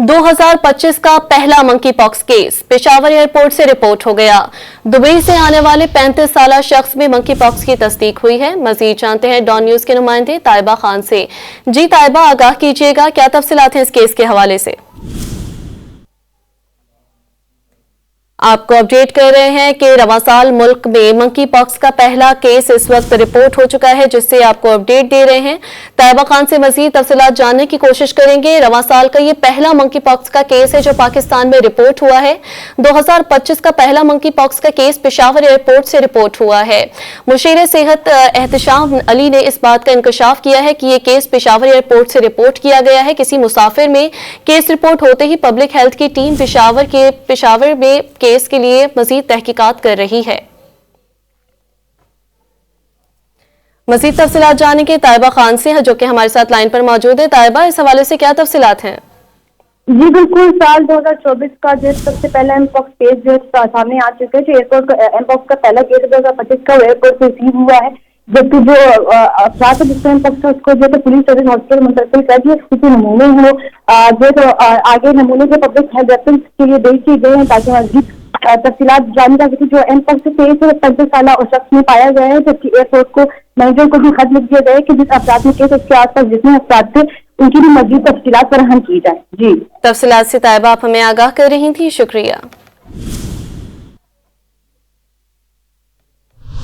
2025 का पहला monkey pox case Peshawar airport से रिपोर्ट हो गया। दुबई से आने वाले 35 साला शख्स में मंकी पॉक्स की तस्दीक हुई है। मजीद जानते हैं डॉन न्यूज के नुमाइंदे ताइबा खान से। जी ताइबा, आगाह कीजिएगा, क्या तफसीलात हैं इस केस के हवाले से? आपको अपडेट कर रहे हैं कि रवां साल मुल्क में मंकी पॉक्स का पहला केस इस वक्त रिपोर्ट हो चुका है, जिससे आपको अपडेट दे रहे हैं। ताइबा खान से मजीद तफसीलात जानने की कोशिश करेंगे। रवां साल का ये पहला मंकी पॉक्स का केस है जो पाकिस्तान में रिपोर्ट हुआ है। 2025 का पहला मंकी पॉक्स का केस पेशावर एयरपोर्ट से रिपोर्ट हुआ है। मुशीर सेहत एहतशाम अली ने इस बात का इंकशाफ किया है कि ये केस पेशावर एयरपोर्ट से रिपोर्ट किया गया है। किसी मुसाफिर में केस रिपोर्ट होते ही पब्लिक हेल्थ की टीम पेशावर में केस के लिए मजीद तहकीकात कर रही है। मजीद तफसीलात जानेंगे ताइबा खान से, जो कि हमारे साथ लाइन पर मौजूद है। ताइबा, इस हवाले से क्या तफसीलात हैं? जी बिल्कुल, साल 2024 का जो सबसे पहला एमपॉक्स केस जो सामने आ चुका है, जो एयरपोर्ट का एमपॉक्स का पहला केस 2025 का एयरपोर्ट से रिसीव हुआ है, जबकि जो अफराद जिसको एमपॉक्स है उसको जो पुलिस सर्विस हॉस्पिटल मुंतकिल कर दिए, किसी नमूने हो जो आगे नमूने जो पब्लिक हेल्थ रेफरेंस के लिए भेज दिए गए हैं ताकि मजीद तफसीलात जानी जा सके। जो एमपॉक्स से 35 साल शख्स में पाया गया है, जबकि एयरपोर्ट को मैनेजर को भी खत लिख दिया गया है कि जिस अफराद में केस उसके आसपास जितने अफराद थे उनकी भी मजीद तफसीलात फराहम की जाए। जी, तफसीलात से ताइबा आप हमें आगाह कर रही थी, शुक्रिया।